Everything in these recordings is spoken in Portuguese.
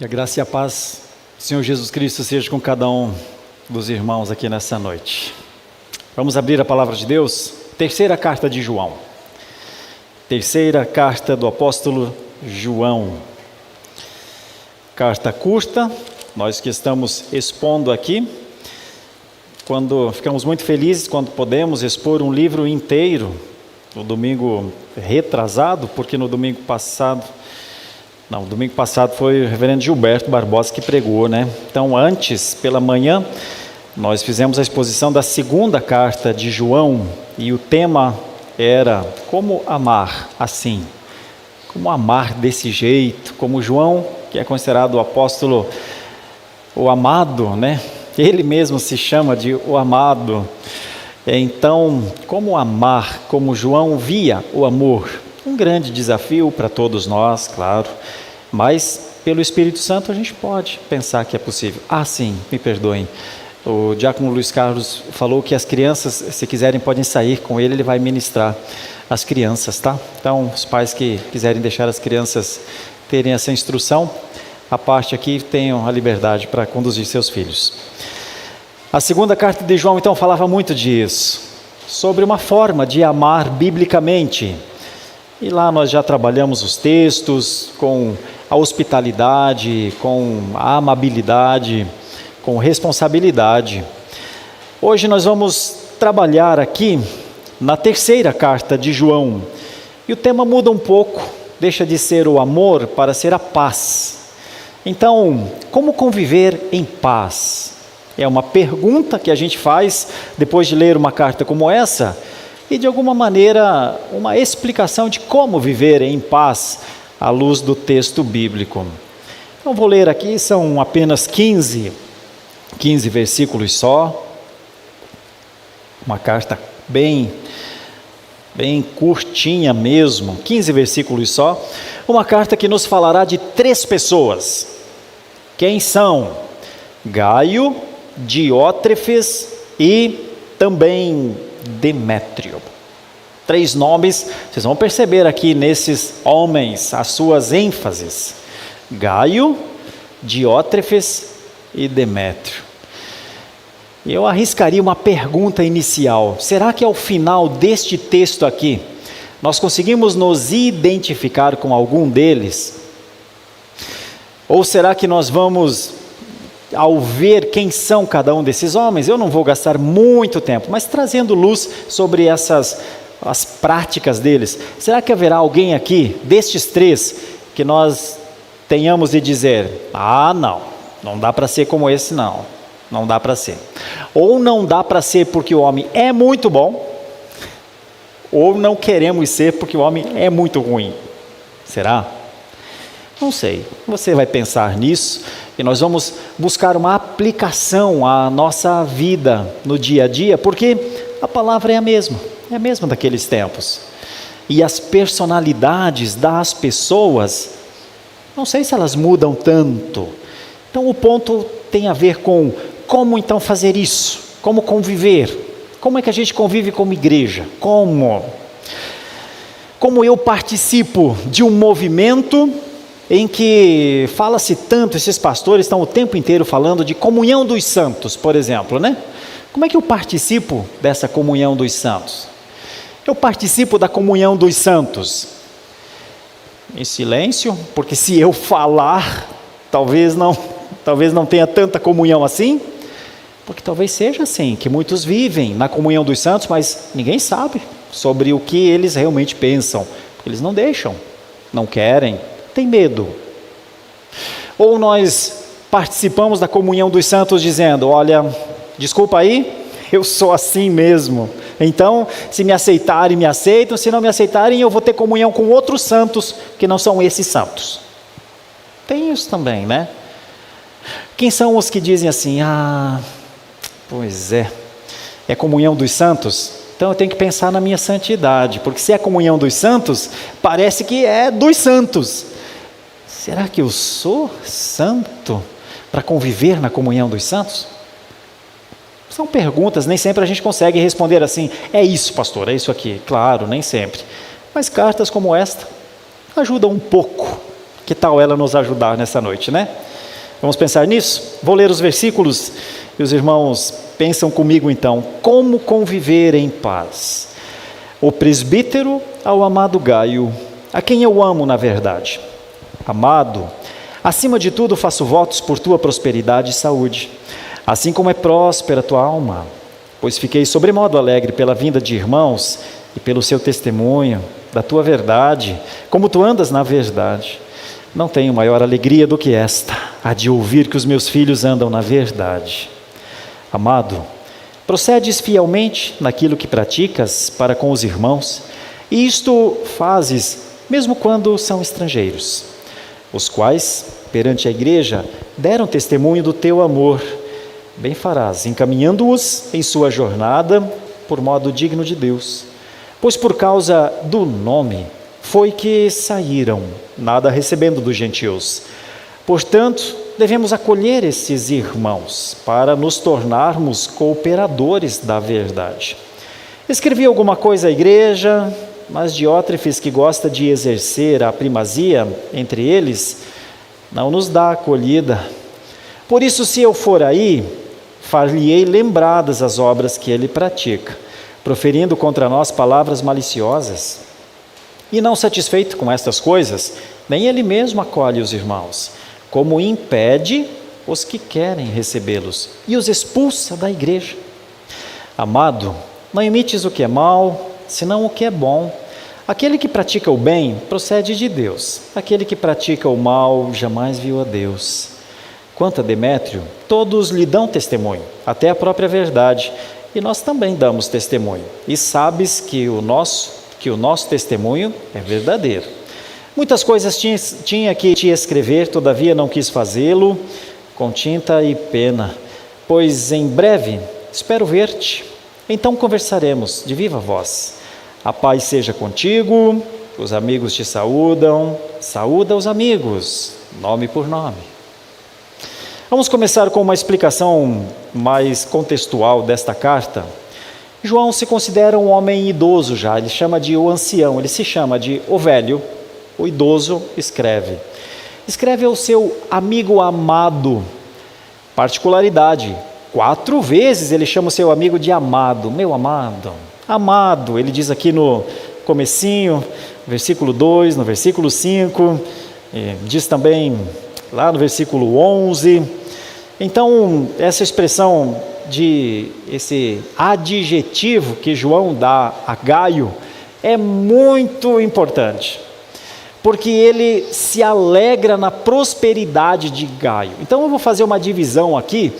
Que a graça e a paz do Senhor Jesus Cristo seja com cada um dos irmãos aqui nessa noite. Vamos abrir a palavra de Deus, terceira carta de João. Terceira carta do apóstolo João. Carta curta, nós que estamos expondo aqui. Ficamos muito felizes quando podemos expor um livro inteiro, no domingo retrasado, porque no domingo passado foi o reverendo Gilberto Barbosa que pregou, né? Então antes, pela manhã, nós fizemos a exposição da segunda carta de João, e o tema era como amar assim, como amar desse jeito, como João, que é considerado o apóstolo, o amado, né? Ele mesmo se chama de o amado. Então, como amar, como João via o amor? Um grande desafio para todos nós, claro, mas pelo Espírito Santo a gente pode pensar que é possível. Sim, me perdoem. O diácono Luiz Carlos falou que as crianças, se quiserem, podem sair com ele, ele vai ministrar as crianças, tá? Então, os pais que quiserem deixar as crianças terem essa instrução, a parte aqui tenham a liberdade para conduzir seus filhos. A segunda carta de João, então, falava muito disso, sobre uma forma de amar biblicamente. E lá nós já trabalhamos os textos com a hospitalidade, com a amabilidade, com responsabilidade. Hoje nós vamos trabalhar aqui na terceira carta de João. E o tema muda um pouco, deixa de ser o amor para ser a paz. Então, como conviver em paz? É uma pergunta que a gente faz depois de ler uma carta como essa, e de alguma maneira uma explicação de como viver em paz à luz do texto bíblico. Então vou ler aqui, são apenas 15 versículos só, uma carta bem curtinha mesmo, 15 versículos só, uma carta que nos falará de 3 pessoas. Quem são? Gaio, Diótrefes e também Demétrio. 3 nomes, vocês vão perceber aqui nesses homens as suas ênfases: Gaio, Diótrefes e Demétrio. Eu arriscaria uma pergunta inicial: será que ao final deste texto aqui nós conseguimos nos identificar com algum deles? Ou será que nós vamos, ao ver quem são cada um desses homens, eu não vou gastar muito tempo, mas trazendo luz sobre as práticas deles, será que haverá alguém aqui, destes 3, que nós tenhamos de dizer: não dá para ser como esse não dá para ser, ou não dá para ser porque o homem é muito bom, ou não queremos ser porque o homem é muito ruim? Será? Não sei, você vai pensar nisso e nós vamos buscar uma aplicação à nossa vida no dia a dia, porque a palavra é a mesma daqueles tempos. E as personalidades das pessoas, não sei se elas mudam tanto. Então o ponto tem a ver com como então fazer isso, como conviver, como é que a gente convive como igreja, como eu participo de um movimento em que fala-se tanto, esses pastores estão o tempo inteiro falando de comunhão dos santos, por exemplo, né? Como é que eu participo dessa comunhão dos santos? Eu participo da comunhão dos santos em silêncio, porque se eu falar, talvez não tenha tanta comunhão assim, porque talvez seja assim, que muitos vivem na comunhão dos santos, mas ninguém sabe sobre o que eles realmente pensam, eles não deixam, não querem, tem medo. Ou nós participamos da comunhão dos santos dizendo: olha, desculpa aí, eu sou assim mesmo, então se me aceitarem, me aceitam, se não me aceitarem, eu vou ter comunhão com outros santos que não são esses santos. Tem isso também, né? Quem são os que dizem assim: pois é comunhão dos santos, então eu tenho que pensar na minha santidade, porque se é comunhão dos santos, parece que é dos santos. Será que eu sou santo para conviver na comunhão dos santos? São perguntas, nem sempre a gente consegue responder assim: é isso, pastor, é isso aqui. Claro, nem sempre. Mas cartas como esta ajudam um pouco. Que tal ela nos ajudar nessa noite, né? Vamos pensar nisso? Vou ler os versículos e os irmãos pensam comigo então. Como conviver em paz? O presbítero ao amado Gaio, a quem eu amo na verdade. Amado, acima de tudo faço votos por tua prosperidade e saúde, assim como é próspera a tua alma, pois fiquei sobremodo alegre pela vinda de irmãos e pelo seu testemunho da tua verdade, como tu andas na verdade. Não tenho maior alegria do que esta, a de ouvir que os meus filhos andam na verdade. Amado, procedes fielmente naquilo que praticas para com os irmãos, e isto fazes mesmo quando são estrangeiros, os quais, perante a igreja, deram testemunho do teu amor. Bem farás, encaminhando-os em sua jornada por modo digno de Deus, pois por causa do nome foi que saíram, nada recebendo dos gentios. Portanto, devemos acolher esses irmãos para nos tornarmos cooperadores da verdade. Escrevi alguma coisa à igreja, mas Diótrefes, que gosta de exercer a primazia entre eles, não nos dá acolhida. Por isso, se eu for aí, far-lhe-ei lembradas as obras que ele pratica, proferindo contra nós palavras maliciosas. E não satisfeito com estas coisas, nem ele mesmo acolhe os irmãos, como impede os que querem recebê-los e os expulsa da igreja. Amado, não imites o que é mal, senão o que é bom. Aquele que pratica o bem procede de Deus. Aquele que pratica o mal jamais viu a Deus. Quanto a Demétrio, todos lhe dão testemunho, até a própria verdade, e nós também damos testemunho. E sabes que o nosso testemunho é verdadeiro. Muitas coisas tinha que te escrever, todavia não quis fazê-lo, com tinta e pena, pois em breve espero ver-te. Então conversaremos de viva voz. A paz seja contigo, os amigos te saúdam, saúda os amigos, nome por nome. Vamos começar com uma explicação mais contextual desta carta. João se considera um homem idoso já, ele chama de o ancião, ele se chama de o velho, o idoso escreve. Escreve ao seu amigo amado, particularidade, 4 vezes ele chama o seu amigo de amado, meu amado, amado, ele diz aqui no comecinho, versículo 2, no versículo 5, diz também lá no versículo 11, então essa expressão esse adjetivo que João dá a Gaio é muito importante, porque ele se alegra na prosperidade de Gaio. Então eu vou fazer uma divisão aqui,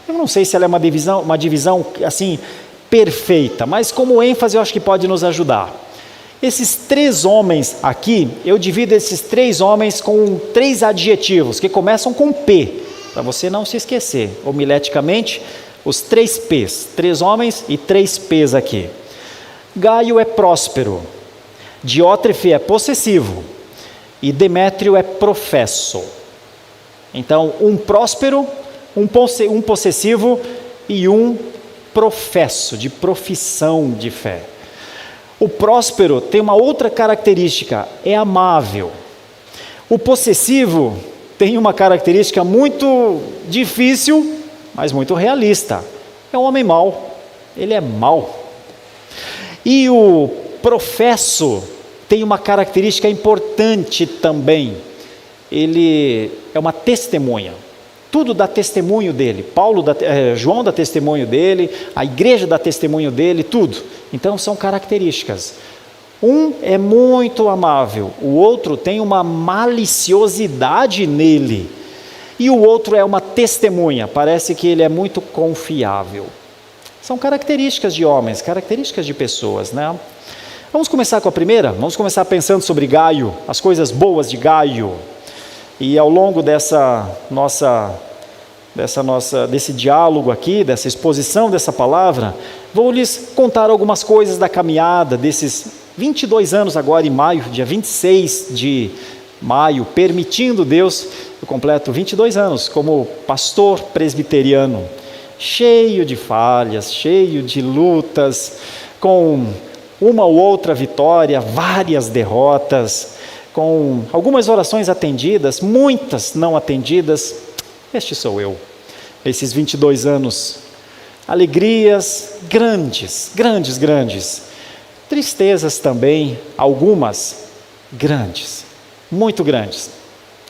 eu não sei se ela é uma divisão assim perfeita, mas como ênfase eu acho que pode nos ajudar. Esses 3 homens aqui, eu divido esses 3 homens com 3 adjetivos que começam com P, para você não se esquecer, homileticamente, os 3 P's, 3 homens e 3 P's aqui. Gaio é próspero, Diótrefe é possessivo e Demétrio é professo. Então, um próspero, um possessivo e um professo, de profissão de fé. O próspero tem uma outra característica, é amável. O possessivo tem uma característica muito difícil, mas muito realista. É um homem mau, ele é mau. E o professo tem uma característica importante também. Ele é uma testemunha. Tudo dá testemunho dele. João dá testemunho dele, a igreja dá testemunho dele, tudo. Então são características. Um é muito amável, o outro tem uma maliciosidade nele. E o outro é uma testemunha, parece que ele é muito confiável. São características de homens, características de pessoas, né? Vamos começar com a primeira? Vamos começar pensando sobre Gaio, as coisas boas de Gaio. E ao longo desse diálogo aqui, dessa exposição dessa palavra, vou lhes contar algumas coisas da caminhada desses 22 anos agora em maio, dia 26 de maio, permitindo Deus, eu completo 22 anos como pastor presbiteriano, cheio de falhas, cheio de lutas, com uma ou outra vitória, várias derrotas, com algumas orações atendidas, muitas não atendidas. Este sou eu, esses 22 anos, alegrias grandes, grandes, grandes, tristezas também, algumas grandes, muito grandes.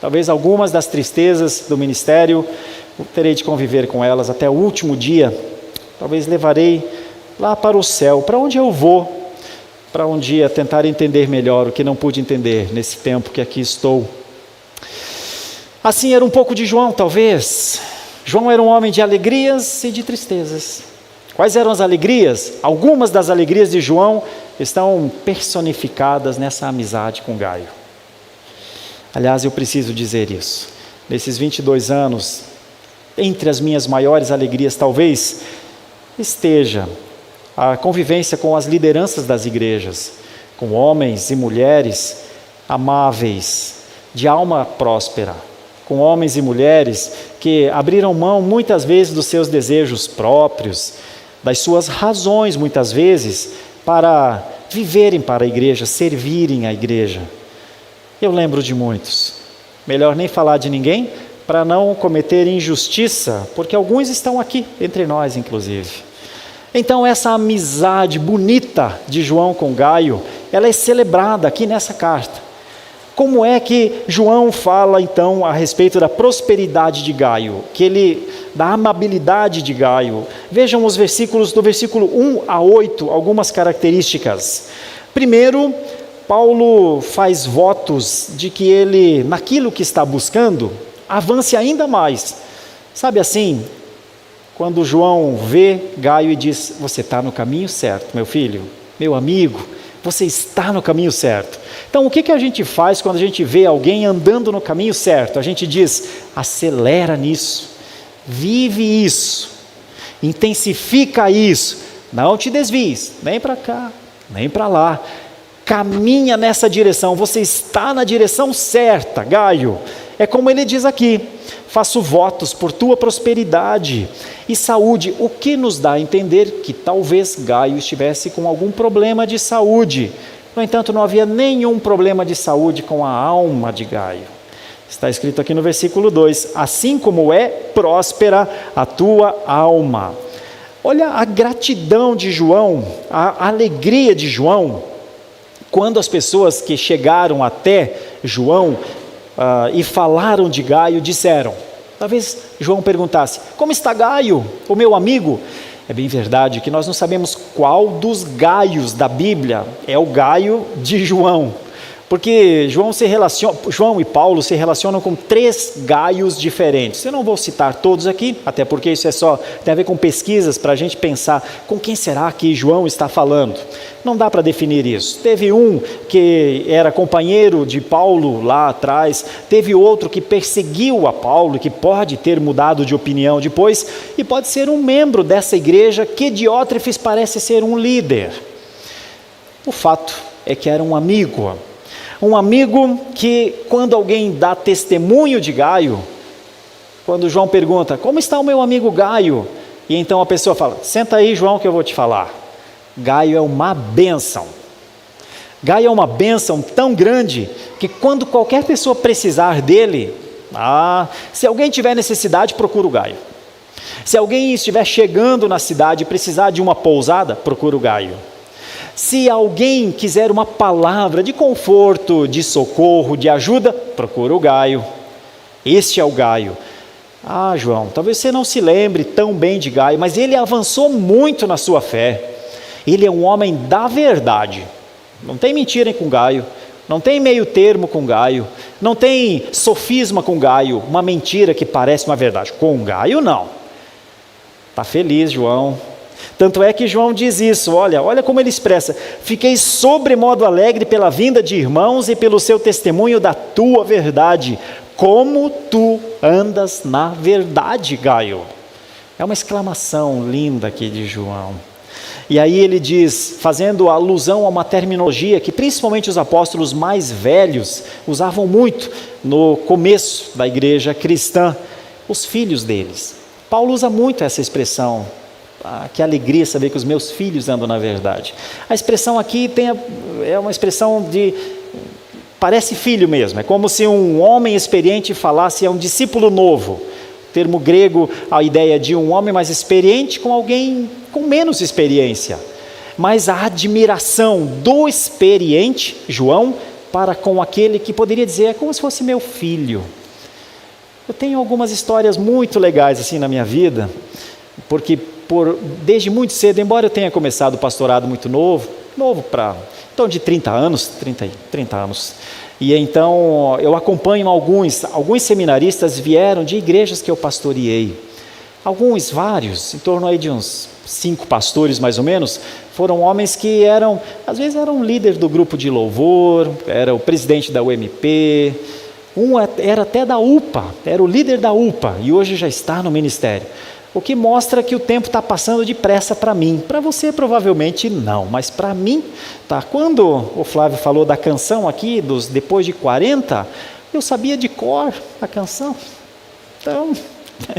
Talvez algumas das tristezas do ministério, eu terei de conviver com elas até o último dia. Talvez levarei lá para o céu, para onde eu vou, para um dia tentar entender melhor o que não pude entender nesse tempo que aqui estou. Assim era um pouco de João, talvez. João era um homem de alegrias e de tristezas. Quais eram as alegrias? Algumas das alegrias de João estão personificadas nessa amizade com Gaio. Aliás, eu preciso dizer isso. Nesses 22 anos, entre as minhas maiores alegrias, talvez esteja a convivência com as lideranças das igrejas, com homens e mulheres amáveis, de alma próspera, com homens e mulheres que abriram mão muitas vezes dos seus desejos próprios, das suas razões muitas vezes, para viverem para a igreja, servirem a igreja. Eu lembro de muitos. Melhor nem falar de ninguém, para não cometer injustiça, porque alguns estão aqui, entre nós inclusive. Então essa amizade bonita de João com Gaio, ela é celebrada aqui nessa carta. Como é que João fala então a respeito da prosperidade de Gaio, da amabilidade de Gaio? Vejam os versículos, do versículo 1 a 8, algumas características. Primeiro, Paulo faz votos de que ele, naquilo que está buscando, avance ainda mais. Sabe assim, quando João vê Gaio e diz: você está no caminho certo, meu filho, meu amigo, você está no caminho certo. Então o que a gente faz quando a gente vê alguém andando no caminho certo? A gente diz: acelera nisso, vive isso, intensifica isso, não te desvies, nem para cá, nem para lá. Caminha nessa direção, você está na direção certa, Gaio. É como ele diz aqui: faço votos por tua prosperidade e saúde, o que nos dá a entender que talvez Gaio estivesse com algum problema de saúde. No entanto, não havia nenhum problema de saúde com a alma de Gaio. Está escrito aqui no versículo 2, assim como é próspera a tua alma. Olha a gratidão de João, a alegria de João, quando as pessoas que chegaram até João e falaram de Gaio, disseram, talvez João perguntasse: como está Gaio, o meu amigo? É bem verdade que nós não sabemos qual dos Gaios da Bíblia é o Gaio de João, porque João e Paulo se relacionam com 3 Gaios diferentes. Eu não vou citar todos aqui, até porque isso tem a ver com pesquisas para a gente pensar com quem será que João está falando. Não dá para definir isso. Teve um que era companheiro de Paulo lá atrás, teve outro que perseguiu a Paulo, que pode ter mudado de opinião depois, e pode ser um membro dessa igreja que Diótrefes parece ser um líder. O fato é que era um amigo que, quando alguém dá testemunho de Gaio, quando João pergunta: como está o meu amigo Gaio? E então a pessoa fala: senta aí, João, que eu vou te falar. Gaio é uma bênção. Gaio é uma bênção tão grande que quando qualquer pessoa precisar dele, se alguém tiver necessidade, procura o Gaio. Se alguém estiver chegando na cidade e precisar de uma pousada, procura o Gaio. Se alguém quiser uma palavra de conforto, de socorro, de ajuda, procura o Gaio. Este é o Gaio. João, talvez você não se lembre tão bem de Gaio, mas ele avançou muito na sua fé. Ele é um homem da verdade. Não tem mentira com Gaio, não tem meio termo com Gaio, não tem sofisma com Gaio, uma mentira que parece uma verdade. Com Gaio, não. Está feliz, João. Tanto é que João diz isso, olha como ele expressa: fiquei sobremodo alegre pela vinda de irmãos e pelo seu testemunho da tua verdade. Como tu andas na verdade, Gaio. É uma exclamação linda aqui de João. E aí ele diz, fazendo alusão a uma terminologia que principalmente os apóstolos mais velhos usavam muito no começo da igreja cristã, os filhos deles. Paulo usa muito essa expressão: que alegria saber que os meus filhos andam na verdade. A expressão aqui é uma expressão Parece filho mesmo, é como se um homem experiente falasse a um discípulo novo. O termo grego, a ideia de um homem mais experiente com alguém com menos experiência. Mas a admiração do experiente, João, para com aquele que poderia dizer, é como se fosse meu filho. Eu tenho algumas histórias muito legais assim na minha vida, porque desde muito cedo, embora eu tenha começado o pastorado muito novo para, então de 30 anos, e então eu acompanho alguns seminaristas vieram de igrejas que eu pastoreei, vários, em torno aí de uns 5 pastores mais ou menos, foram homens que às vezes eram líder do grupo de louvor, era o presidente da UMP, era até da UPA, era o líder da UPA, e hoje já está no ministério. O que mostra que o tempo está passando depressa para mim. Para você provavelmente não, mas para mim, tá. Quando o Flávio falou da canção aqui, dos depois de 40, eu sabia de cor a canção. Então,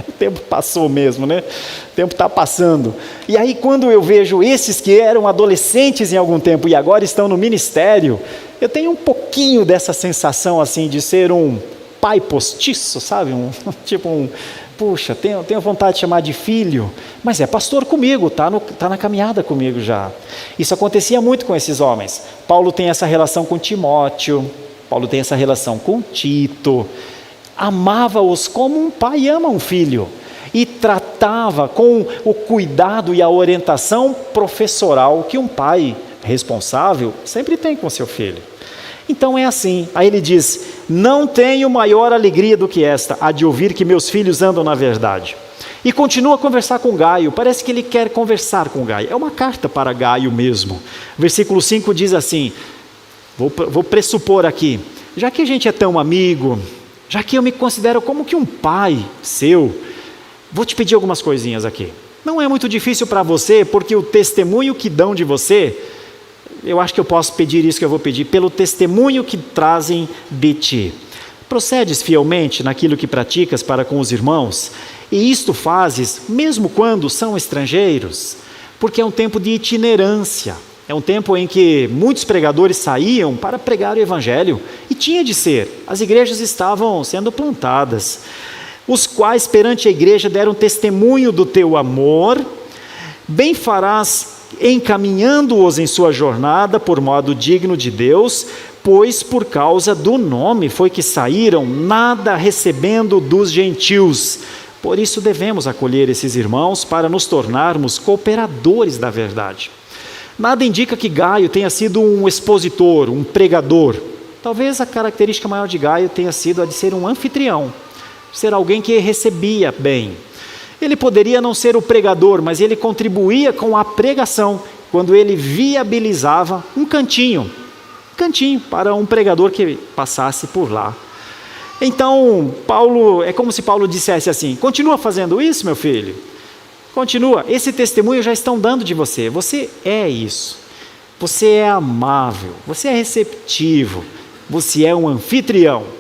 o tempo passou mesmo, né? O tempo está passando. E aí quando eu vejo esses que eram adolescentes em algum tempo e agora estão no ministério, eu tenho um pouquinho dessa sensação assim de ser um pai postiço, sabe? Puxa, tenho vontade de chamar de filho, mas é pastor comigo, tá na caminhada comigo já. Isso acontecia muito com esses homens. Paulo tem essa relação com Timóteo, Paulo tem essa relação com Tito, amava-os como um pai ama um filho, e tratava com o cuidado e a orientação professoral que um pai responsável sempre tem com seu filho. Então é assim, aí ele diz, não tenho maior alegria do que esta, a de ouvir que meus filhos andam na verdade. E continua a conversar com Gaio, parece que ele quer conversar com Gaio, é uma carta para Gaio mesmo. Versículo 5 diz assim, vou pressupor aqui, já que a gente é tão amigo, já que eu me considero como que um pai seu, vou te pedir algumas coisinhas aqui. Não é muito difícil para você, porque o testemunho que dão de você, eu acho que eu posso pedir isso que eu vou pedir, pelo testemunho que trazem de ti. Procedes fielmente naquilo que praticas para com os irmãos, e isto fazes mesmo quando são estrangeiros, porque é um tempo de itinerância, é um tempo em que muitos pregadores saíam para pregar o evangelho, e tinha de ser, as igrejas estavam sendo plantadas, os quais perante a igreja deram testemunho do teu amor, bem farás encaminhando-os em sua jornada por modo digno de Deus, pois por causa do nome foi que saíram, nada recebendo dos gentios. Por isso devemos acolher esses irmãos para nos tornarmos cooperadores da verdade. Nada indica que Gaio tenha sido um expositor, um pregador. Talvez a característica maior de Gaio tenha sido a de ser um anfitrião, ser alguém que recebia bem. Ele poderia não ser o pregador, mas ele contribuía com a pregação, quando ele viabilizava um cantinho para um pregador que passasse por lá. Então, é como se Paulo dissesse assim, continua fazendo isso, meu filho? Continua, esse testemunho já estão dando de você, você é isso, você é amável, você é receptivo, você é um anfitrião.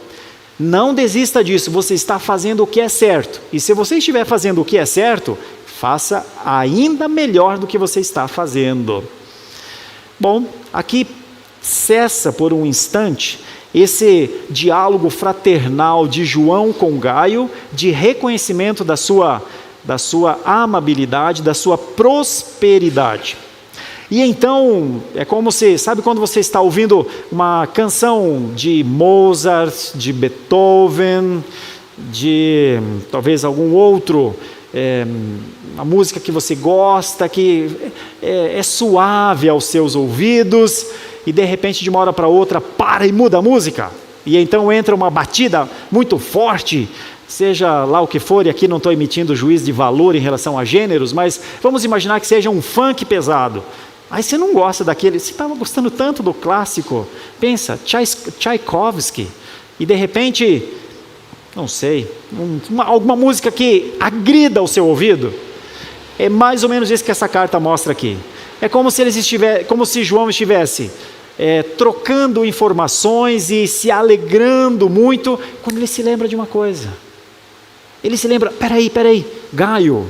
Não desista disso, você está fazendo o que é certo. E se você estiver fazendo o que é certo, faça ainda melhor do que você está fazendo. Bom, aqui cessa por um instante esse diálogo fraternal de João com Gaio, de reconhecimento da sua amabilidade, da sua prosperidade. E então, é como sabe quando você está ouvindo uma canção de Mozart, de Beethoven, de talvez algum outro, uma música que você gosta, que é suave aos seus ouvidos, e de repente de uma hora para outra para e muda a música, e então entra uma batida muito forte, seja lá o que for, e aqui não estou emitindo juízo de valor em relação a gêneros, mas vamos imaginar que seja um funk pesado. Aí você não gosta daquele, você estava gostando tanto do clássico, pensa, Tchaikovsky, e de repente, não sei, alguma música que agrida o seu ouvido. É mais ou menos isso que essa carta mostra aqui. É como se João estivesse trocando informações e se alegrando muito, quando ele se lembra de uma coisa. Ele se lembra, peraí, Gaio,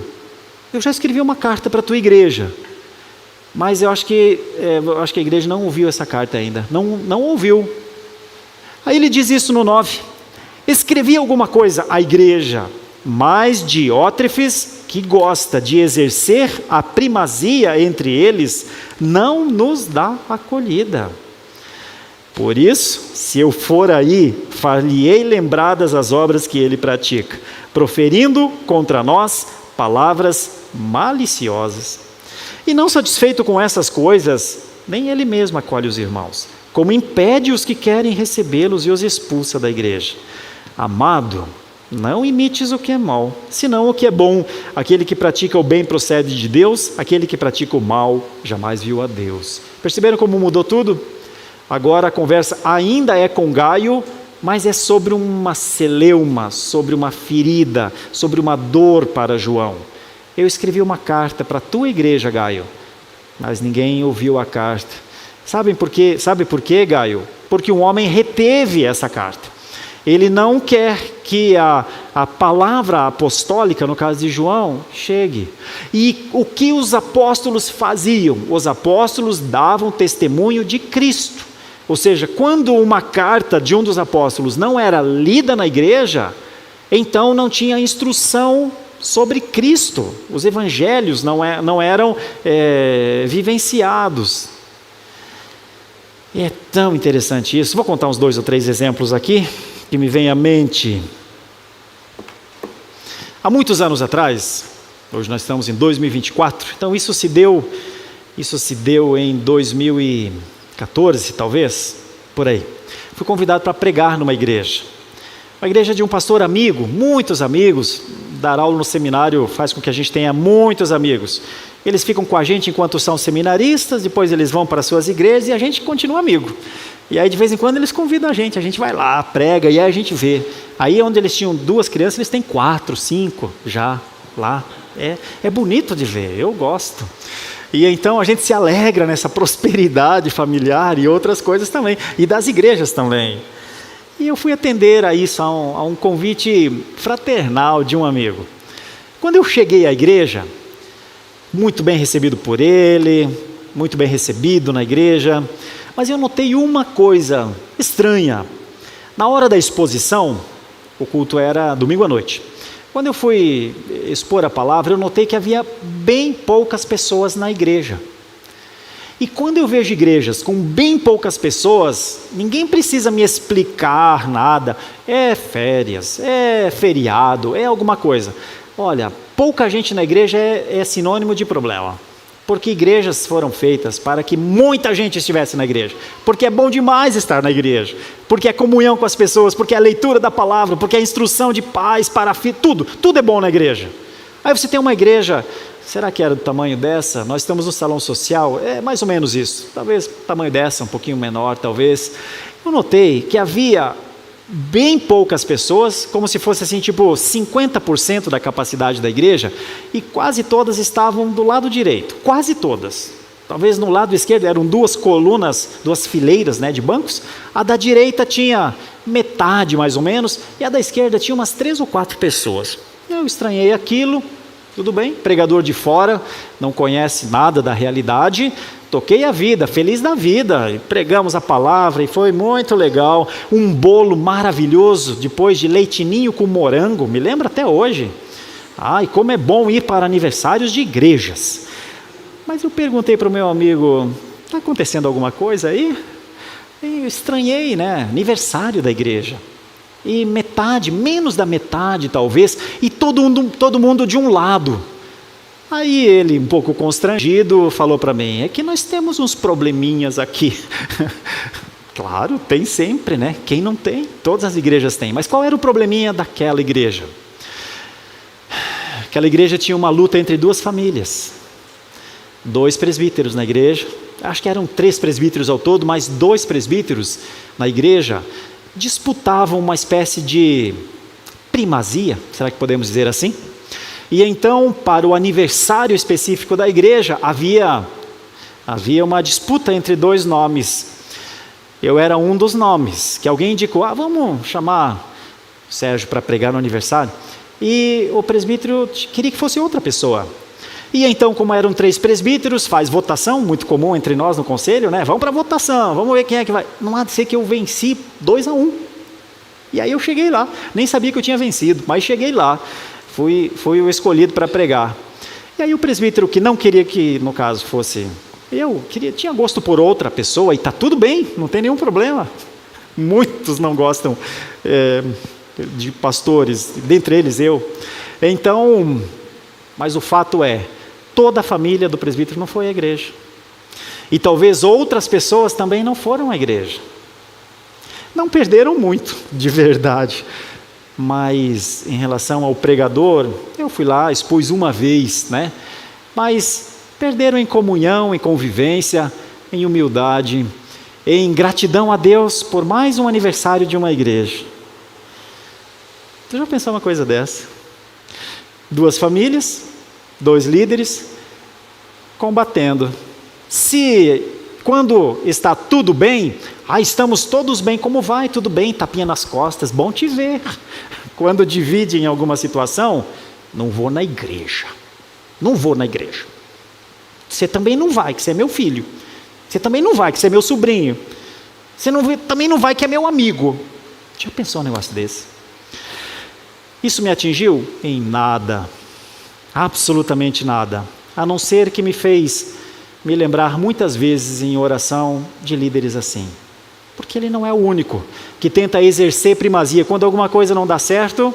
eu já escrevi uma carta para a tua igreja, mas eu acho que a igreja não ouviu essa carta ainda, não ouviu. Aí ele diz isso no 9. Escrevi alguma coisa à igreja, mas Diótrefes, que gosta de exercer a primazia entre eles, não nos dá acolhida. Por isso, se eu for aí, far-lhe-ei lembradas as obras que ele pratica, proferindo contra nós palavras maliciosas. E não satisfeito com essas coisas, nem ele mesmo acolhe os irmãos, como impede os que querem recebê-los e os expulsa da igreja. Amado, não imites o que é mal, senão o que é bom. Aquele que pratica o bem procede de Deus, aquele que pratica o mal jamais viu a Deus. Perceberam como mudou tudo? Agora a conversa ainda é com Gaio, mas é sobre uma celeuma, sobre uma ferida, sobre uma dor para João. Eu escrevi uma carta para a tua igreja, Gaio, mas ninguém ouviu a carta. Sabe por quê, Gaio? Porque um homem reteve essa carta. Ele não quer que a palavra apostólica, no caso de João, chegue. E o que os apóstolos faziam? Os apóstolos davam testemunho de Cristo. Ou seja, quando uma carta de um dos apóstolos não era lida na igreja, então não tinha instrução sobre Cristo. Os evangelhos não eram vivenciados. E é tão interessante isso. Vou contar uns 2 ou 3 exemplos aqui que me vem à mente. Há muitos anos atrás, hoje nós estamos em 2024, então isso se deu em 2014, talvez, por aí. Fui convidado para pregar numa igreja. Uma igreja de um pastor amigo, muitos amigos. Dar aula no seminário faz com que a gente tenha muitos amigos. Eles ficam com a gente enquanto são seminaristas, depois eles vão para suas igrejas e a gente continua amigo. E aí de vez em quando eles convidam a gente vai lá, prega e aí a gente vê. Aí onde eles tinham 2 crianças, eles têm 4, 5 já lá. É bonito de ver, eu gosto. E então a gente se alegra nessa prosperidade familiar e outras coisas também, e das igrejas também. E eu fui atender a isso, a um convite fraternal de um amigo. Quando eu cheguei à igreja, muito bem recebido por ele, muito bem recebido na igreja, mas eu notei uma coisa estranha. Na hora da exposição, o culto era domingo à noite. Quando eu fui expor a palavra, eu notei que havia bem poucas pessoas na igreja. E quando eu vejo igrejas com bem poucas pessoas, ninguém precisa me explicar nada. É férias, é feriado, é alguma coisa. Olha, pouca gente na igreja é sinônimo de problema. Porque igrejas foram feitas para que muita gente estivesse na igreja. Porque é bom demais estar na igreja. Porque é comunhão com as pessoas, porque é a leitura da palavra, porque é a instrução de pais para filhos, tudo é bom na igreja. Aí você tem uma igreja, será que era do tamanho dessa? Nós estamos no salão social, é mais ou menos isso. Talvez o tamanho dessa, um pouquinho menor, talvez. Eu notei que havia bem poucas pessoas, como se fosse assim, tipo 50% da capacidade da igreja, e quase todas estavam do lado direito, quase todas. Talvez no lado esquerdo eram 2 colunas, 2 fileiras, de bancos. A da direita tinha metade mais ou menos, e a da esquerda tinha umas 3 ou 4 pessoas. Eu estranhei aquilo. Tudo bem, pregador de fora, não conhece nada da realidade, toquei a vida, feliz da vida, e pregamos a palavra e foi muito legal. Um bolo maravilhoso, depois de leitinho com morango, me lembra até hoje. E como é bom ir para aniversários de igrejas. Mas eu perguntei para o meu amigo, está acontecendo alguma coisa aí? E eu estranhei, aniversário da igreja. E menos da metade talvez, e todo mundo de um lado. Aí ele, um pouco constrangido, falou para mim, é que nós temos uns probleminhas aqui. Claro, tem sempre, Quem não tem? Todas as igrejas têm. Mas qual era o probleminha daquela igreja? Aquela igreja tinha uma luta entre 2 famílias. 2 presbíteros na igreja, acho que eram 3 presbíteros ao todo, mas 2 presbíteros na igreja disputavam uma espécie de primazia, será que podemos dizer assim? E então, para o aniversário específico da igreja, havia uma disputa entre 2 nomes. Eu era um dos nomes, que alguém indicou, vamos chamar Sérgio para pregar no aniversário. E o presbítero queria que fosse outra pessoa. E então, como eram 3 presbíteros, faz votação, muito comum entre nós no conselho, né? Vamos para a votação, vamos ver quem é que vai. Não há de ser que eu venci 2-1. E aí eu cheguei lá, nem sabia que eu tinha vencido, mas cheguei lá, fui o escolhido para pregar. E aí o presbítero que não queria que, no caso, fosse tinha gosto por outra pessoa, e está tudo bem, não tem nenhum problema. Muitos não gostam de pastores, dentre eles eu. Então, mas o fato é, toda a família do presbítero não foi à igreja. E talvez outras pessoas também não foram à igreja. Não perderam muito, de verdade. Mas em relação ao pregador, eu fui lá, expus uma vez, né? Mas perderam em comunhão, em convivência, em humildade, em gratidão a Deus por mais um aniversário de uma igreja. Você já pensou uma coisa dessa? 2 famílias, 2 líderes, combatendo. Se quando está tudo bem, estamos todos bem, como vai? Tudo bem, tapinha nas costas, bom te ver. Quando divide em alguma situação, não vou na igreja. Não vou na igreja. Você também não vai, que você é meu filho. Você também não vai, que você é meu sobrinho. Você também não vai, que é meu amigo. Já pensou um negócio desse? Isso me atingiu? Em nada. Absolutamente nada. A não ser que me fez me lembrar muitas vezes em oração de líderes assim. Porque ele não é o único que tenta exercer primazia. Quando alguma coisa não dá certo,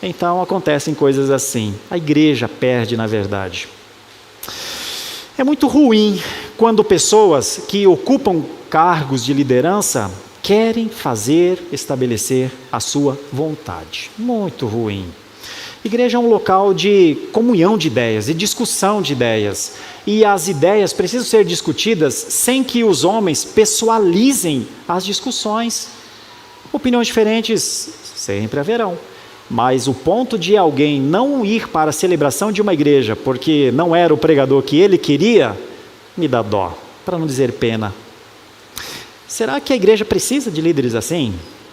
então acontecem coisas assim. A igreja perde, na verdade. É muito ruim quando pessoas que ocupam cargos de liderança querem estabelecer a sua vontade. Muito ruim. Igreja é um local de comunhão de ideias, de discussão de ideias. E as ideias precisam ser discutidas sem que os homens pessoalizem as discussões. Opiniões diferentes sempre haverão. Mas o ponto de alguém não ir para a celebração de uma igreja porque não era o pregador que ele queria, me dá dó, para não dizer pena. Será que a igreja precisa de líderes assim?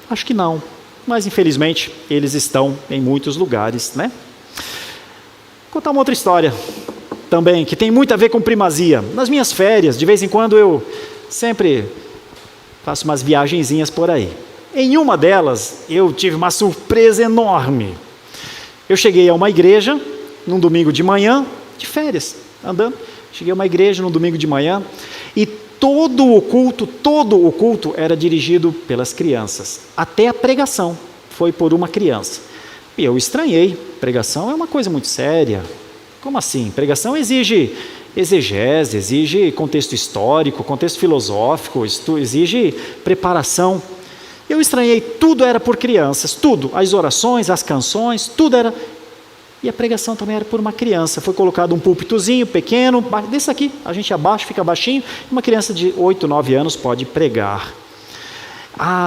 Acho que não. Mas infelizmente eles estão em muitos lugares, né? Vou contar uma outra história também, que tem muito a ver com primazia. Nas minhas férias, de vez em quando eu sempre faço umas viagenzinhas por aí. Em uma delas, eu tive uma surpresa enorme. Eu cheguei a uma igreja, num domingo de manhã, de férias, andando. Cheguei a uma igreja num domingo de manhã, e todo o culto era dirigido pelas crianças. Até a pregação foi por uma criança. E eu estranhei. Pregação é uma coisa muito séria. Como assim? Pregação exige exegese, exige contexto histórico, contexto filosófico, exige preparação. Eu estranhei, tudo era por crianças, tudo. As orações, as canções, tudo era... E a pregação também era por uma criança. Foi colocado um púlpitozinho pequeno, desse aqui, a gente abaixa, fica baixinho, e uma criança de 8, 9 anos pode pregar.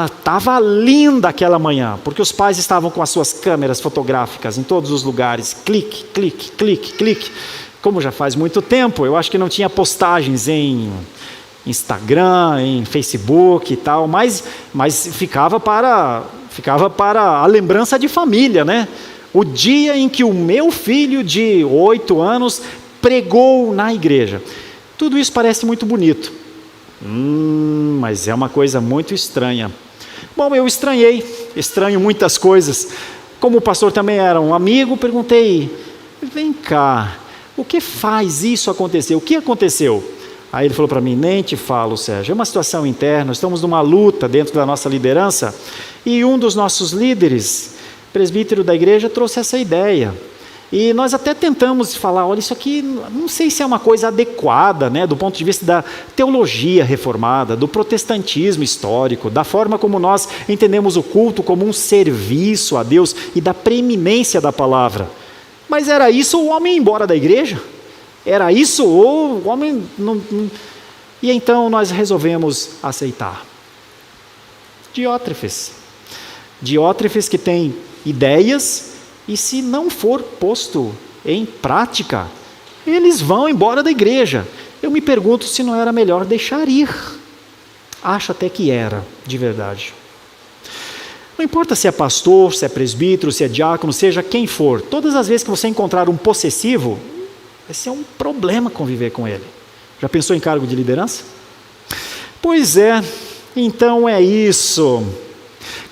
Estava linda aquela manhã, porque os pais estavam com as suas câmeras fotográficas em todos os lugares, clique, clique, clique, clique. Como já faz muito tempo, eu acho que não tinha postagens em Instagram, em Facebook e tal, mas ficava para a lembrança de família, né? O dia em que o meu filho de 8 anos pregou na igreja. Tudo isso parece muito bonito. Mas é uma coisa muito estranha. Bom, eu estranho muitas coisas. Como o pastor também era um amigo, perguntei, vem cá, o que faz isso acontecer? O que aconteceu? Aí ele falou para mim, nem te falo, Sérgio, é uma situação interna, estamos numa luta dentro da nossa liderança, e um dos nossos líderes, presbítero da igreja, trouxe essa ideia. E nós até tentamos falar, olha, isso aqui não sei se é uma coisa adequada, né, do ponto de vista da teologia reformada, do protestantismo histórico, da forma como nós entendemos o culto como um serviço a Deus e da preeminência da palavra. Mas era isso ou o homem ir embora da igreja? Era isso ou o homem não... E então nós resolvemos aceitar. Diótrefes que tem ideias, e se não for posto em prática, eles vão embora da igreja. Eu me pergunto se não era melhor deixar ir. Acho até que era, de verdade. Não importa se é pastor, se é presbítero, se é diácono, seja quem for, todas as vezes que você encontrar um possessivo, Vai ser um problema conviver com ele. Já pensou em cargo de liderança? Pois é, então é isso.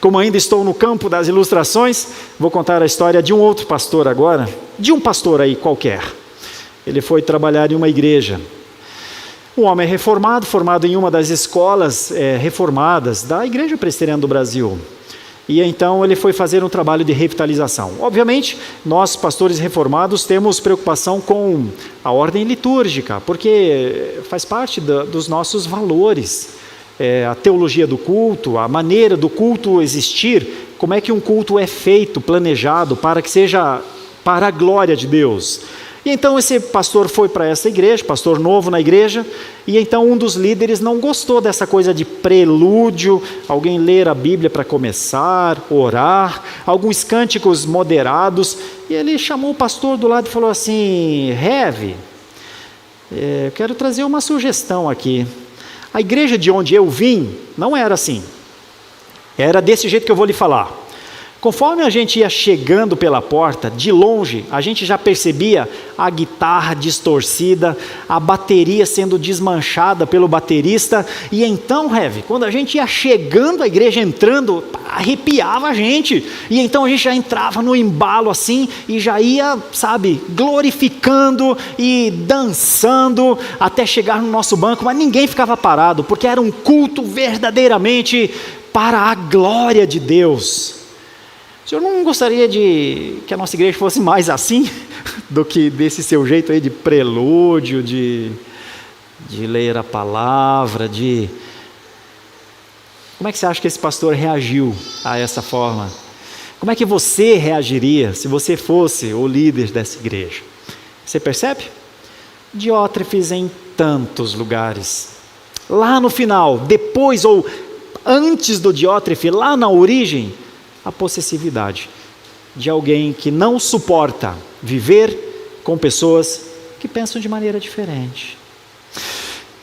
Como ainda estou no campo das ilustrações, vou contar a história de um outro pastor agora, de um pastor aí qualquer. Ele foi trabalhar em uma igreja. Um homem reformado, formado em uma das escolas reformadas da Igreja Presbiteriana do Brasil. E então ele foi fazer um trabalho de revitalização. Obviamente, nós pastores reformados temos preocupação com a ordem litúrgica, porque faz parte dos nossos valores. A teologia do culto, a maneira do culto existir, como é que um culto é feito, planejado, para que seja para a glória de Deus. E então esse pastor foi para essa igreja, pastor novo na igreja, e então um dos líderes não gostou dessa coisa de prelúdio, alguém ler a Bíblia para começar, orar, alguns cânticos moderados, e ele chamou o pastor do lado e falou assim: Rev, eu quero trazer uma sugestão aqui. A igreja de onde eu vim não era assim, era desse jeito que eu vou lhe falar. Conforme a gente ia chegando pela porta, de longe, a gente já percebia a guitarra distorcida, a bateria sendo desmanchada pelo baterista, e então, Rev, quando a gente ia chegando, a igreja entrando, arrepiava a gente, e então a gente já entrava no embalo assim, e já ia, sabe, glorificando e dançando, até chegar no nosso banco, mas ninguém ficava parado, porque era um culto verdadeiramente para a glória de Deus. O senhor não gostaria de que a nossa igreja fosse mais assim, do que desse seu jeito aí de prelúdio, de ler a palavra, Como é que você acha que esse pastor reagiu a essa forma? Como é que você reagiria se você fosse o líder dessa igreja? Você percebe? Diótrefes em tantos lugares. Lá no final, depois ou antes do Diótrefe, lá na origem, a possessividade de alguém que não suporta viver com pessoas que pensam de maneira diferente.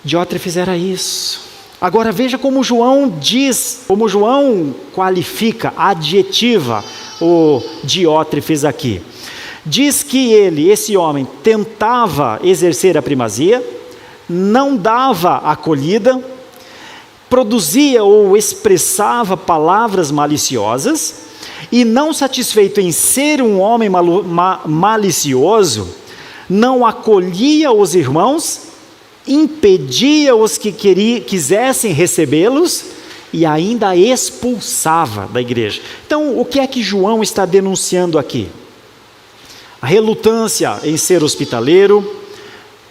Diótrefes era isso. Agora veja como João diz, como João qualifica, adjetiva o Diótrefes aqui. Diz que esse homem, tentava exercer a primazia, não dava acolhida, produzia ou expressava palavras maliciosas, e não satisfeito em ser um homem malicioso, não acolhia os irmãos, impedia os que quisessem recebê-los, e ainda expulsava da igreja. Então, o que é que João está denunciando aqui? A relutância em ser hospitaleiro,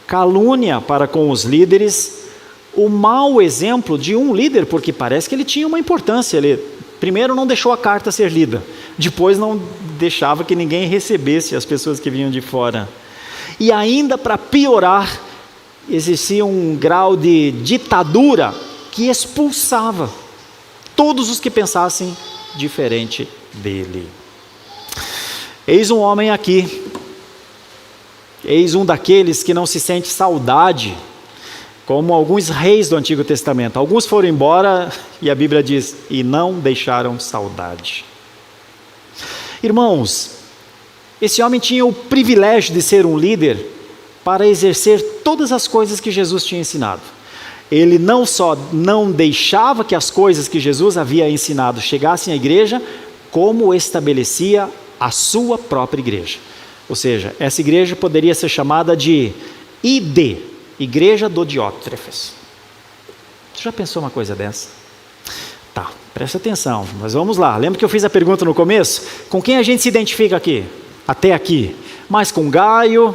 calúnia para com os líderes, o mau exemplo de um líder, porque parece que ele tinha uma importância. Ele primeiro não deixou a carta ser lida, depois não deixava que ninguém recebesse as pessoas que vinham de fora. E ainda, para piorar, existia um grau de ditadura que expulsava todos os que pensassem diferente dele. Eis um homem aqui, eis um daqueles que não se sente saudade, como alguns reis do Antigo Testamento. Alguns foram embora e a Bíblia diz, e não deixaram saudade. Irmãos, esse homem tinha o privilégio de ser um líder para exercer todas as coisas que Jesus tinha ensinado. Ele não só não deixava que as coisas que Jesus havia ensinado chegassem à igreja, como estabelecia a sua própria igreja. Ou seja, essa igreja poderia ser chamada de ID, Igreja do Diótrefes. Você já pensou uma coisa dessa? Tá, presta atenção, mas vamos lá. Lembra que eu fiz a pergunta no começo? Com quem a gente se identifica aqui? Até aqui. Mais com Gaio,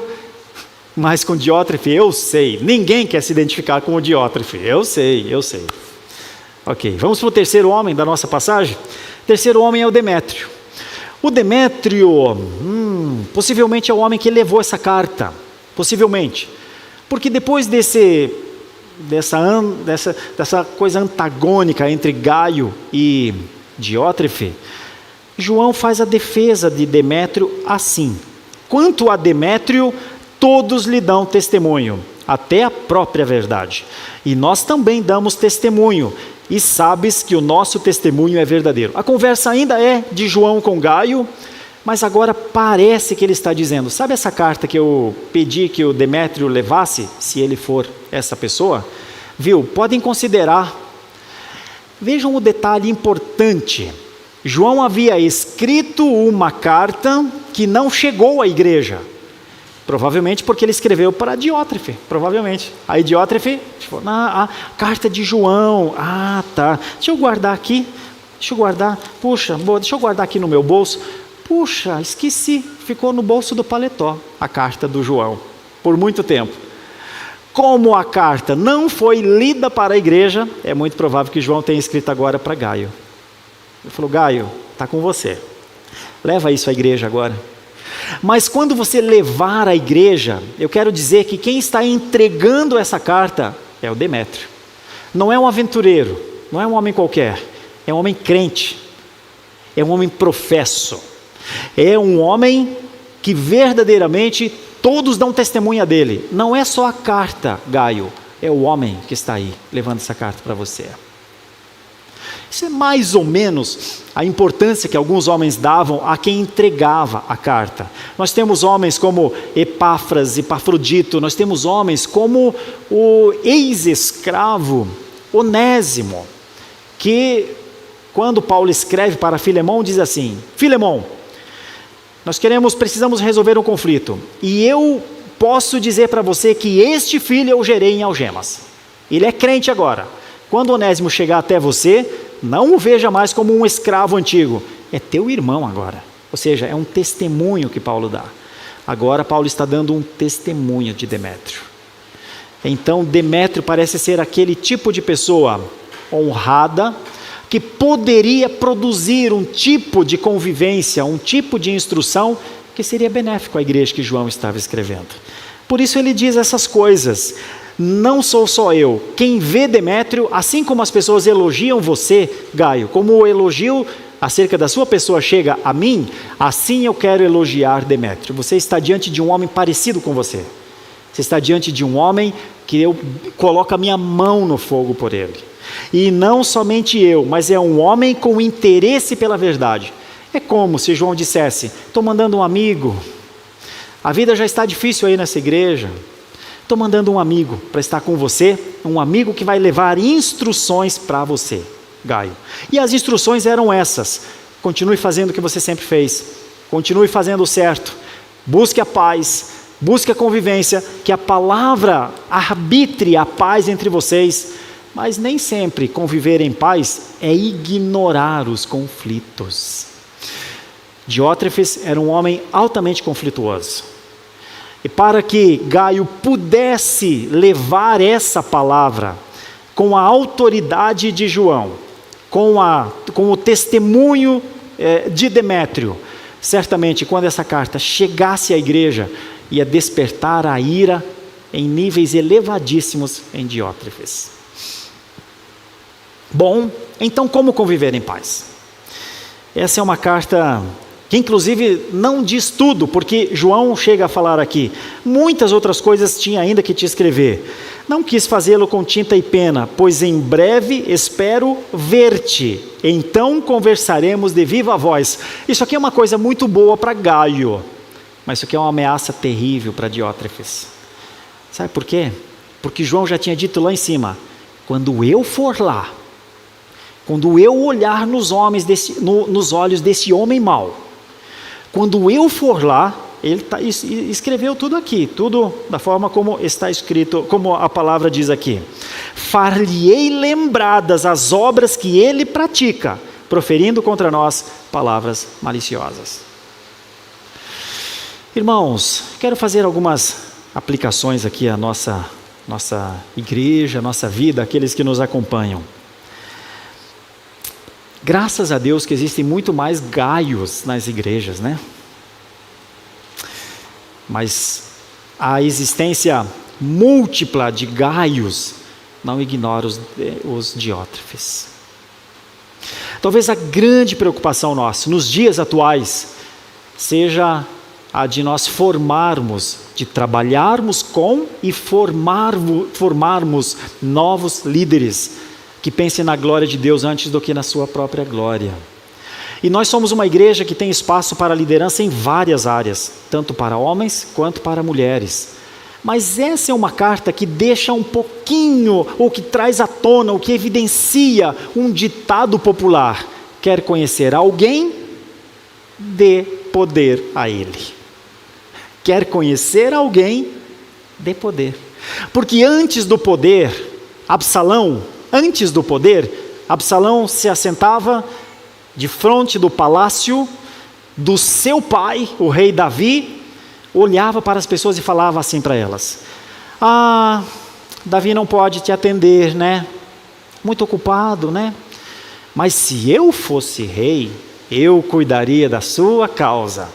mais com Diótrefe? Eu sei. Ninguém quer se identificar com o Diótrefe. Eu sei. Ok, vamos para o terceiro homem da nossa passagem? O terceiro homem é o Demétrio. O Demétrio, possivelmente é o homem que levou essa carta. Possivelmente. Porque depois dessa coisa antagônica entre Gaio e Diótrefe, João faz a defesa de Demétrio assim: quanto a Demétrio, todos lhe dão testemunho, até a própria verdade. E nós também damos testemunho, e sabes que o nosso testemunho é verdadeiro. A conversa ainda é de João com Gaio, Mas agora parece que ele está dizendo, sabe essa carta que eu pedi que o Demétrio levasse, se ele for essa pessoa? Viu? Podem considerar. Vejam o detalhe importante. João havia escrito uma carta que não chegou à igreja. Provavelmente porque ele escreveu para Diótrefe, provavelmente. Aí Diótrefe, a carta de João, tá, deixa eu guardar aqui, deixa eu guardar aqui no meu bolso. Puxa, esqueci, ficou no bolso do paletó, a carta do João, por muito tempo. Como a carta não foi lida para a igreja, é muito provável que João tenha escrito agora para Gaio. Ele falou, Gaio, está com você, leva isso à igreja agora. Mas quando você levar à igreja, eu quero dizer que quem está entregando essa carta é o Demétrio. Não é um aventureiro, não é um homem qualquer, é um homem crente, é um homem professo, é um homem que verdadeiramente todos dão testemunha dele. Não é só a carta, Gaio, é o homem que está aí levando essa carta para você. Isso é mais ou menos a importância que alguns homens davam a quem entregava a carta. Nós temos homens como Epáfras, Epafrodito, nós temos homens como o ex-escravo Onésimo, que quando Paulo escreve para Filemão, diz assim, Filemão, precisamos resolver um conflito, e eu posso dizer para você que este filho eu gerei em algemas. Ele é crente agora. Quando Onésimo chegar até você, não o veja mais como um escravo antigo, é teu irmão agora. Ou seja, é um testemunho que Paulo dá. Agora Paulo está dando um testemunho de Demétrio. Então Demétrio parece ser aquele tipo de pessoa honrada, que poderia produzir um tipo de convivência, um tipo de instrução, que seria benéfico à igreja que João estava escrevendo. Por isso ele diz essas coisas. Não sou só eu, quem vê Demétrio, assim como as pessoas elogiam você, Gaio, como o elogio acerca da sua pessoa chega a mim, assim eu quero elogiar Demétrio. Você está diante de um homem parecido com você. Você está diante de um homem que eu coloco a minha mão no fogo por ele. E não somente eu, mas é um homem com interesse pela verdade. É como se João dissesse, estou mandando um amigo, a vida já está difícil aí nessa igreja, estou mandando um amigo para estar com você, um amigo que vai levar instruções para você, Gaio. E as instruções eram essas, continue fazendo o que você sempre fez, continue fazendo o certo, busque a paz, busque a convivência, que a palavra arbitre a paz entre vocês, mas nem sempre conviver em paz é ignorar os conflitos. Diótrefes era um homem altamente conflituoso. E para que Gaio pudesse levar essa palavra com a autoridade de João, com o testemunho de Demétrio, certamente quando essa carta chegasse à igreja, ia despertar a ira em níveis elevadíssimos em Diótrefes. Bom, então como conviver em paz? Essa é uma carta que inclusive não diz tudo, porque João chega a falar aqui, muitas outras coisas tinha ainda que te escrever. Não quis fazê-lo com tinta e pena, pois em breve espero ver-te, então conversaremos de viva voz. Isso aqui é uma coisa muito boa para Gaio, mas isso aqui é uma ameaça terrível para Diótrefes. Sabe por quê? Porque João já tinha dito lá em cima, quando eu for lá, quando eu olhar nos olhos desse homem mau, quando eu for lá, ele escreveu tudo aqui, tudo da forma como está escrito, como a palavra diz aqui. Far-lhe-ei lembradas as obras que ele pratica, proferindo contra nós palavras maliciosas. Irmãos, quero fazer algumas aplicações aqui à nossa igreja, à nossa vida, aqueles que nos acompanham. Graças a Deus que existem muito mais Gaios nas igrejas, né? Mas a existência múltipla de Gaios não ignora os Diótrefes. Talvez a grande preocupação nossa, nos dias atuais, seja a de nós formarmos, de trabalharmos com e formarmos novos líderes, que pensem na glória de Deus antes do que na sua própria glória. E nós somos uma igreja que tem espaço para liderança em várias áreas, tanto para homens quanto para mulheres. Mas essa é uma carta que deixa um pouquinho, ou que traz à tona, ou que evidencia um ditado popular: quer conhecer alguém, dê poder a ele. Quer conhecer alguém, dê poder. Porque antes do poder, Absalão se assentava de frente do palácio do seu pai, o rei Davi, olhava para as pessoas e falava assim para elas: ah, Davi não pode te atender, né? Muito ocupado, né? Mas se eu fosse rei, eu cuidaria da sua causa.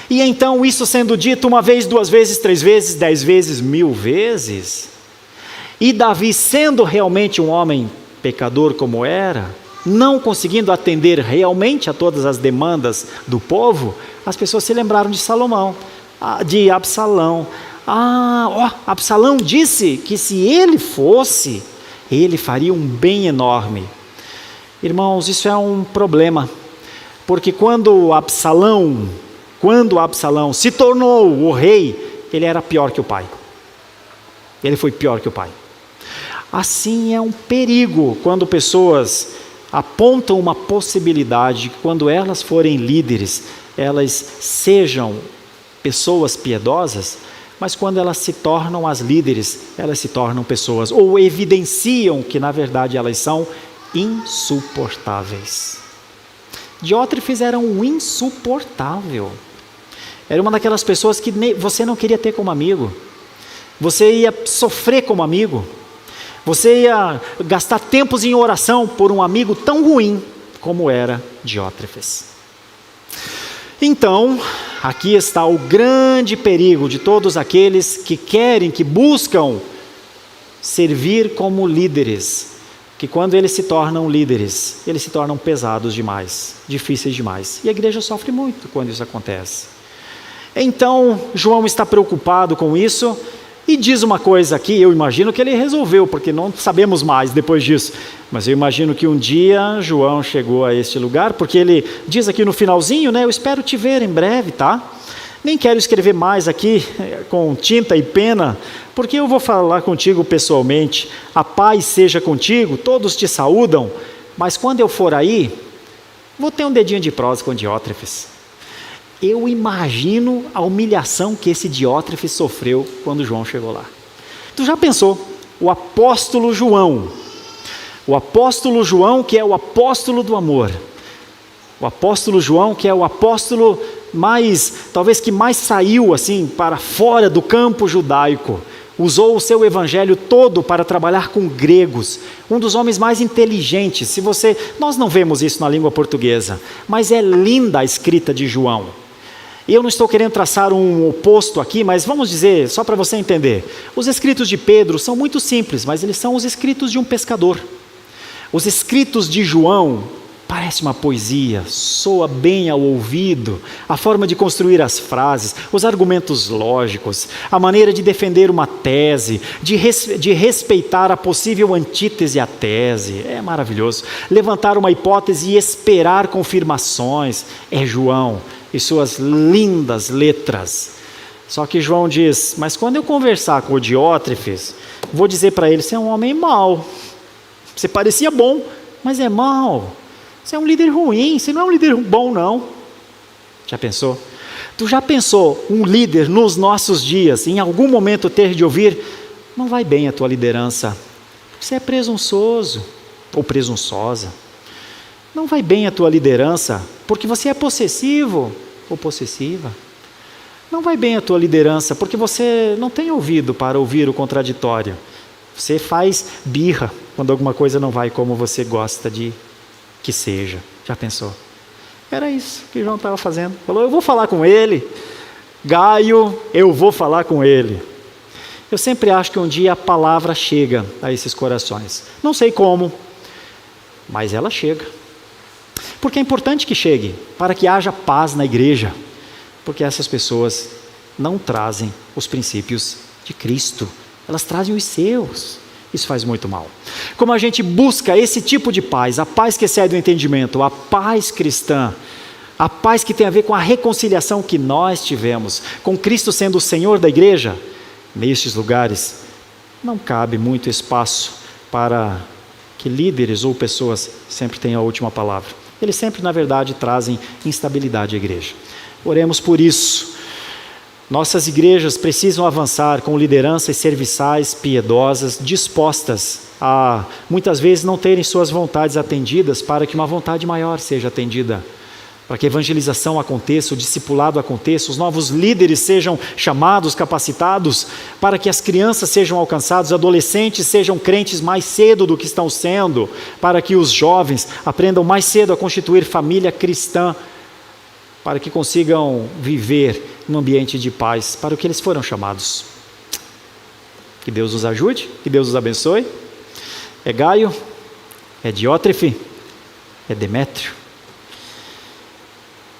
E então, isso sendo dito uma vez, 2 vezes, 3 vezes, 10 vezes, 1000 vezes, e Davi sendo realmente um homem pecador como era, não conseguindo atender realmente a todas as demandas do povo, as pessoas se lembraram de de Absalão. Absalão disse que se ele fosse, ele faria um bem enorme. Irmãos, isso é um problema, porque quando Absalão se tornou o rei, ele era pior que o pai. Ele foi pior que o pai. Assim é um perigo quando pessoas apontam uma possibilidade que quando elas forem líderes, elas sejam pessoas piedosas, mas quando elas se tornam as líderes, elas se tornam pessoas, ou evidenciam que na verdade elas são insuportáveis. Diótrefes era um insuportável. Era uma daquelas pessoas que você não queria ter como amigo. Você ia sofrer como amigo. Você ia gastar tempos em oração por um amigo tão ruim como era Diótrefes. Então, aqui está o grande perigo de todos aqueles que buscam servir como líderes, que quando eles se tornam líderes, eles se tornam pesados demais, difíceis demais. E a igreja sofre muito quando isso acontece. Então, João está preocupado com isso e diz uma coisa aqui, eu imagino que ele resolveu, porque não sabemos mais depois disso. Mas eu imagino que um dia João chegou a este lugar, porque ele diz aqui no finalzinho, né? Eu espero te ver em breve, tá? Nem quero escrever mais aqui com tinta e pena, porque eu vou falar contigo pessoalmente. A paz seja contigo, todos te saúdam, mas quando eu for aí, vou ter um dedinho de prosa com Diótrefes. Eu imagino a humilhação que esse Diótrefes sofreu quando João chegou lá. Tu já pensou? O apóstolo João que é o apóstolo do amor, o apóstolo João que é o apóstolo talvez que mais saiu assim para fora do campo judaico, usou o seu evangelho todo para trabalhar com gregos, um dos homens mais inteligentes. Nós não vemos isso na língua portuguesa, mas é linda a escrita de João. E eu não estou querendo traçar um oposto aqui, mas vamos dizer, só para você entender, os escritos de Pedro são muito simples, mas eles são os escritos de um pescador. Os escritos de João parece uma poesia, soa bem ao ouvido, a forma de construir as frases, os argumentos lógicos, a maneira de defender uma tese, de respeitar a possível antítese à tese, é maravilhoso. Levantar uma hipótese e esperar confirmações, é João e suas lindas letras. Só que João diz, mas quando eu conversar com o Diótrefes, vou dizer para ele, você é um homem mau, você parecia bom, mas é mau. Você é um líder ruim, você não é um líder bom não. Já pensou? Tu já pensou um líder nos nossos dias, em algum momento ter de ouvir, não vai bem a tua liderança, porque você é presunçoso ou presunçosa. Não vai bem a tua liderança, porque você é possessivo ou possessiva. Não vai bem a tua liderança, porque você não tem ouvido para ouvir o contraditório. Você faz birra quando alguma coisa não vai como você gosta de que seja. Já pensou? Era isso que João estava fazendo. Falou, eu vou falar com ele. Gaio, eu vou falar com ele. Eu sempre acho que um dia a palavra chega a esses corações. Não sei como, mas ela chega. Porque é importante que chegue, para que haja paz na igreja. Porque essas pessoas não trazem os princípios de Cristo. Elas trazem os seus. isso faz muito mal. Como a gente busca esse tipo de paz, a paz que excede o entendimento, a paz cristã, a paz que tem a ver com a reconciliação que nós tivemos, com Cristo sendo o Senhor da igreja, nestes lugares não cabe muito espaço para que líderes ou pessoas sempre tenham a última palavra. Eles sempre, na verdade, trazem instabilidade à igreja. Oremos por isso. Nossas igrejas precisam avançar com lideranças serviçais, piedosas, dispostas a, muitas vezes, não terem suas vontades atendidas para que uma vontade maior seja atendida, para que a evangelização aconteça, o discipulado aconteça, os novos líderes sejam chamados, capacitados, para que as crianças sejam alcançadas, os adolescentes sejam crentes mais cedo do que estão sendo, para que os jovens aprendam mais cedo a constituir família cristã, para que consigam viver num ambiente de paz, para o que eles foram chamados. Que Deus nos ajude, que Deus nos abençoe. É Gaio, é Diótrefe, é Demétrio.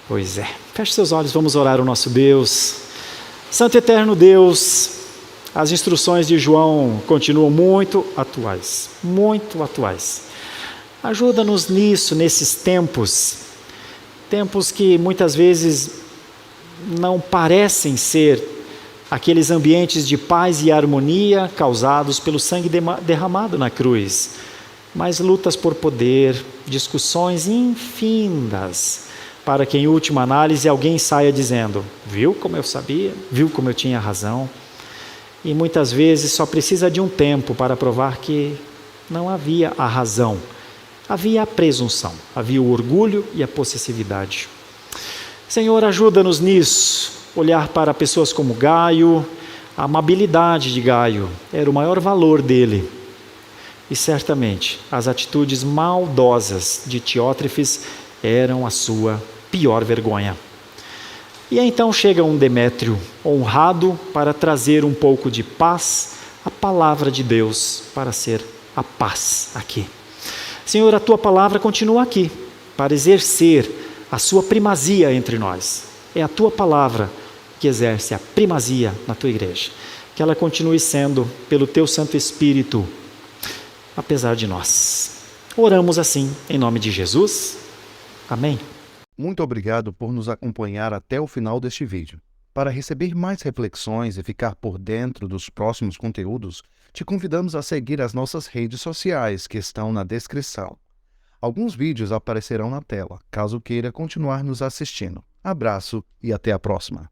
Pois é, feche seus olhos, vamos orar ao nosso Deus. Santo e eterno Deus, as instruções de João continuam muito atuais, muito atuais. Ajuda-nos nisso, nesses tempos que muitas vezes não parecem ser aqueles ambientes de paz e harmonia causados pelo sangue derramado na cruz, mas lutas por poder, discussões infindas, para que em última análise alguém saia dizendo: viu como eu sabia, viu como eu tinha razão. E muitas vezes só precisa de um tempo para provar que não havia a razão, havia a presunção, havia o orgulho e a possessividade. Senhor, ajuda-nos nisso, olhar para pessoas como Gaio. A amabilidade de Gaio era o maior valor dele, e certamente as atitudes maldosas de Diótrefes eram a sua pior vergonha. E então chega um Demétrio honrado para trazer um pouco de paz, a palavra de Deus para ser a paz aqui. Senhor, a tua palavra continua aqui para exercer a sua primazia entre nós. É a tua palavra que exerce a primazia na tua igreja. Que ela continue sendo pelo teu Santo Espírito, apesar de nós. Oramos assim em nome de Jesus. Amém. Muito obrigado por nos acompanhar até o final deste vídeo. Para receber mais reflexões e ficar por dentro dos próximos conteúdos, te convidamos a seguir as nossas redes sociais que estão na descrição. Alguns vídeos aparecerão na tela, caso queira continuar nos assistindo. Abraço e até a próxima.